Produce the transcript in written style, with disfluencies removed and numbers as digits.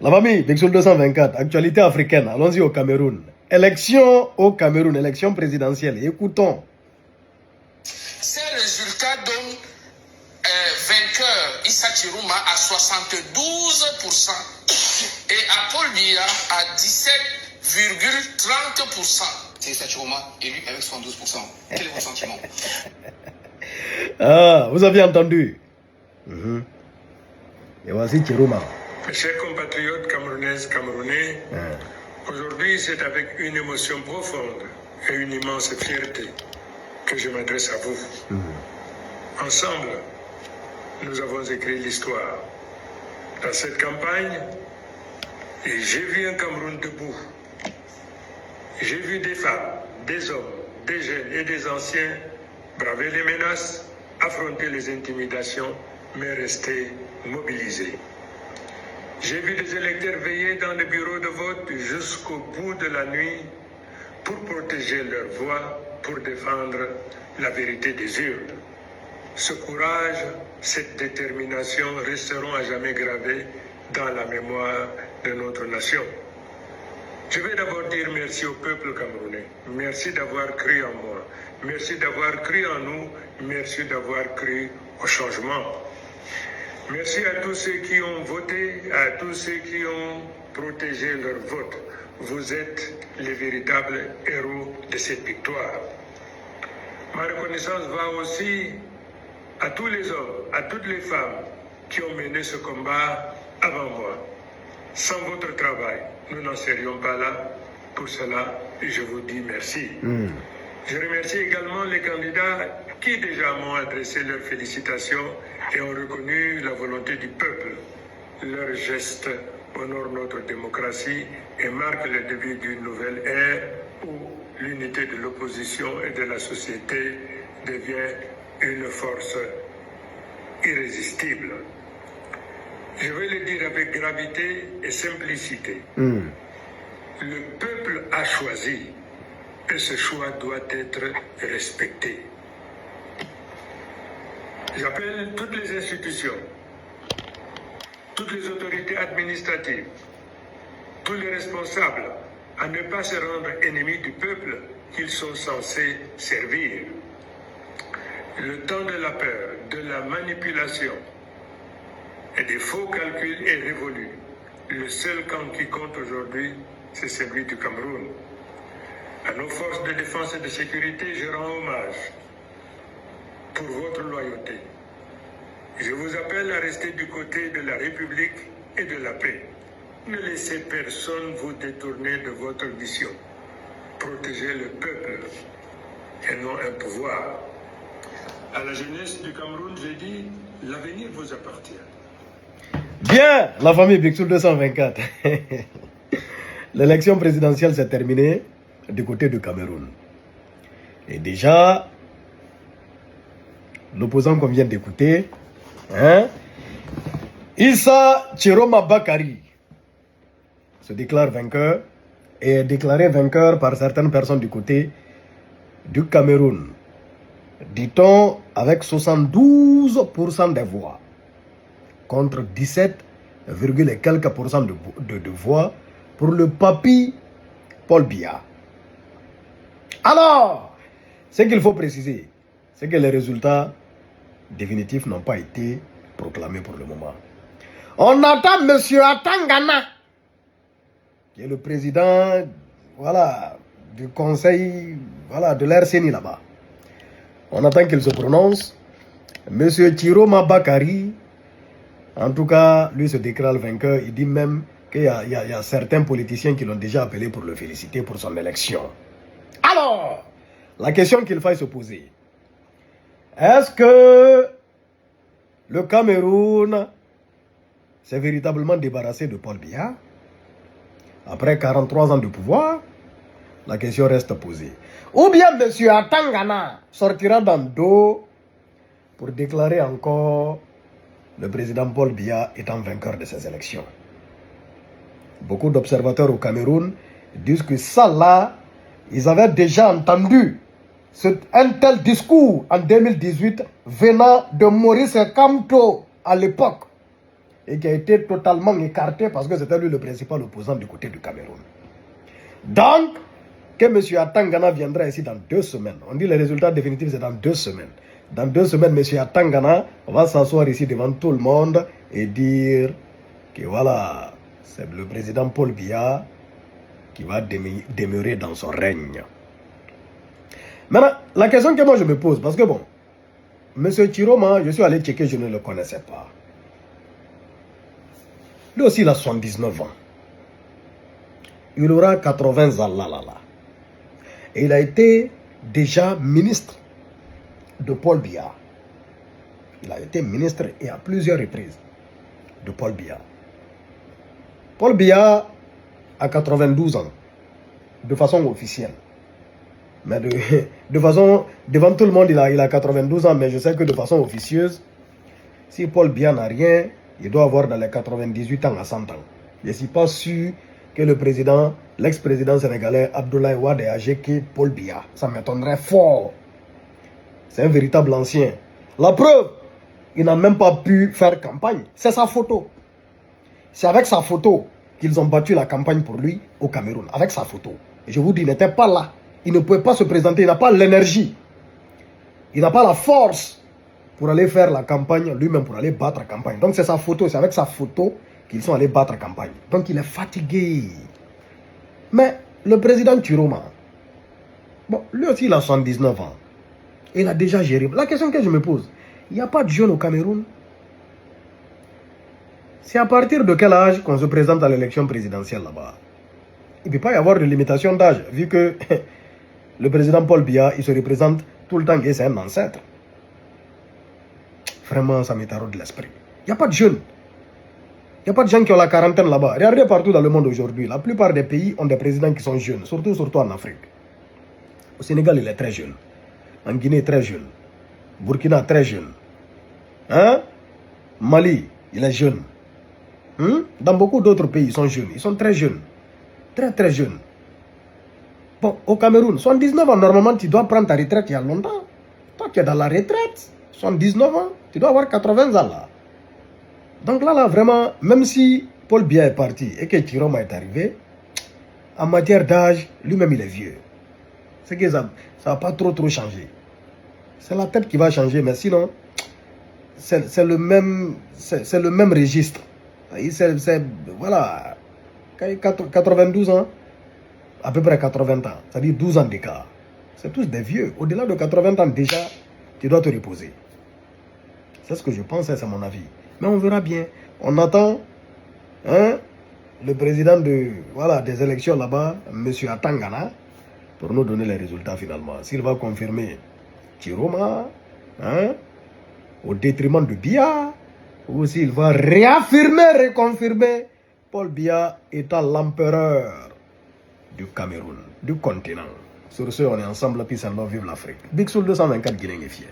La famille, Dexol 224, actualité africaine. Allons-y au Cameroun. Élection au Cameroun, élection présidentielle. Écoutons. Ces résultats donnent vainqueur Issa Chiroma à 72% et à Paul Biya à 17,30%. C'est Issa Chiroma élu avec 72%. Quel est votre sentiment? Ah, vous avez entendu. Et voici Chiroma. Mes chers compatriotes camerounaises, camerounais, aujourd'hui c'est avec une émotion profonde et une immense fierté que je m'adresse à vous. Ensemble, nous avons écrit l'histoire. Dans cette campagne, j'ai vu un Cameroun debout. J'ai vu des femmes, des hommes, des jeunes et des anciens braver les menaces, affronter les intimidations, mais rester mobilisés. J'ai vu des électeurs veiller dans les bureaux de vote jusqu'au bout de la nuit pour protéger leur voix, pour défendre la vérité des urnes. Ce courage, cette détermination resteront à jamais gravés dans la mémoire de notre nation. Je vais d'abord dire merci au peuple camerounais. Merci d'avoir cru en moi. Merci d'avoir cru en nous. Merci d'avoir cru au changement. Merci à tous ceux qui ont voté, à tous ceux qui ont protégé leur vote. Vous êtes les véritables héros de cette victoire. Ma reconnaissance va aussi à tous les hommes, à toutes les femmes qui ont mené ce combat avant moi. Sans votre travail, nous n'en serions pas là. Pour cela, je vous dis merci. Je remercie également les candidats qui déjà m'ont adressé leurs félicitations et ont reconnu la volonté du peuple. Leurs gestes honorent notre démocratie et marquent le début d'une nouvelle ère où l'unité de l'opposition et de la société devient une force irrésistible. Je vais le dire avec gravité et simplicité. Le peuple a choisi et ce choix doit être respecté. J'appelle toutes les institutions, toutes les autorités administratives, tous les responsables à ne pas se rendre ennemis du peuple qu'ils sont censés servir. Le temps de la peur, de la manipulation et des faux calculs est révolu. Le seul camp qui compte aujourd'hui, c'est celui du Cameroun. À nos forces de défense et de sécurité, je rends hommage pour votre loyauté. Je vous appelle à rester du côté de la République et de la paix. Ne laissez personne vous détourner de votre mission. Protégez le peuple et non un pouvoir. À la jeunesse du Cameroun, j'ai dit, l'avenir vous appartient. Bien, la famille Bixou 224. L'élection présidentielle s'est terminée du côté du Cameroun. Et déjà, l'opposant qu'on vient d'écouter, Issa Chiroma Bakari, se déclare vainqueur et est déclaré vainqueur par certaines personnes du côté du Cameroun. Dit-on avec 72% des voix contre 17, et quelques pourcents de voix pour le papi Paul Biya. Alors, ce qu'il faut préciser, c'est que les résultats définitifs n'ont pas été proclamés pour le moment. On attend M. Atangana, qui est le président du conseil de l'RCNI là-bas. On attend qu'il se prononce. M. Chiroma Bakari, en tout cas, lui se déclare vainqueur. Il dit même qu'il y a certains politiciens qui l'ont déjà appelé pour le féliciter pour son élection. Alors, la question qu'il faille se poser, est-ce que le Cameroun s'est véritablement débarrassé de Paul Biya après 43 ans de pouvoir? La question reste posée. Ou bien M. Atangana sortira dans le dos pour déclarer encore le président Paul Biya étant vainqueur de ces élections. Beaucoup d'observateurs au Cameroun disent que ça là, ils avaient déjà entendu un tel discours en 2018 venant de Maurice Kamto à l'époque. et qui a été totalement écarté parce que c'était lui le principal opposant du côté du Cameroun. Donc, que M. Atangana viendra ici dans 2 semaines. On dit les résultats définitifs, c'est dans 2 semaines. Dans 2 semaines, M. Atangana va s'asseoir ici devant tout le monde et dire que voilà, c'est le président Paul Biya qui va demeurer dans son règne. Maintenant, la question que moi je me pose, parce que bon, M. Chiroma, je suis allé checker, je ne le connaissais pas. Lui aussi, il a 79 ans. Il aura 80 ans là. Et il a été déjà ministre de Paul Biya. Il a été ministre et à plusieurs reprises de Paul Biya. Paul Biya a 92 ans, de façon officielle. Mais de façon, devant tout le monde, il a 92 ans, mais je sais que de façon officieuse, si Paul Biya n'a rien, il doit avoir dans les 98 ans à 100 ans. Je ne suis pas sûr que le président, l'ex-président sénégalais Abdoulaye Wade ait âgé que Paul Biya. Ça m'étonnerait fort. C'est un véritable ancien. La preuve, il n'a même pas pu faire campagne. C'est sa photo. C'est avec sa photo qu'ils ont battu la campagne pour lui au Cameroun. Avec sa photo. Et je vous dis, il n'était pas là. Il ne pouvait pas se présenter. Il n'a pas l'énergie. Il n'a pas la force pour aller faire la campagne lui-même, pour aller battre la campagne. Donc c'est sa photo. C'est avec sa photo qu'ils sont allés battre la campagne. Donc il est fatigué. Mais le président Chiroma, bon, lui aussi il a 79 ans. Et il a déjà géré. La question que je me pose, il n'y a pas de jeunes au Cameroun. C'est à partir de quel âge qu'on se présente à l'élection présidentielle là-bas? Il ne peut pas y avoir de limitation d'âge, vu que le président Paul Biya, il se représente tout le temps et c'est un ancêtre. Vraiment, ça m'étaraude l'esprit. Il n'y a pas de jeunes. Il n'y a pas de gens qui ont la quarantaine là-bas. Regardez partout dans le monde aujourd'hui. La plupart des pays ont des présidents qui sont jeunes, surtout en Afrique. Au Sénégal, il est très jeune. En Guinée, très jeune. Burkina, très jeune. Hein? Mali, il est jeune. Dans beaucoup d'autres pays, ils sont jeunes. Ils sont très jeunes. Très jeunes. Bon, au Cameroun, 79 ans, normalement, tu dois prendre ta retraite il y a longtemps. Toi, tu es dans la retraite. 79 ans, tu dois avoir 80 ans là. Donc là, vraiment, même si Paul Biya est parti et que Chiroma est arrivé, en matière d'âge, lui-même, il est vieux. C'est que ça va pas trop changé. C'est la tête qui va changer, mais sinon, c'est le même registre. Voilà, 92 ans, à peu près 80 ans, c'est-à-dire 12 ans d'écart. C'est tous des vieux. Au-delà de 80 ans déjà, tu dois te reposer. C'est ce que je pense, c'est mon avis. Mais on verra bien. On attend le président des élections là-bas, M. Atangana, pour nous donner les résultats finalement. S'il va confirmer Chiroma, au détriment de Biya, ou s'il va réaffirmer, reconfirmer Paul Biya étant l'empereur du Cameroun, du continent. Sur ce, on est ensemble, peace and love, vive l'Afrique. Big Soul 224 Guinée est fier.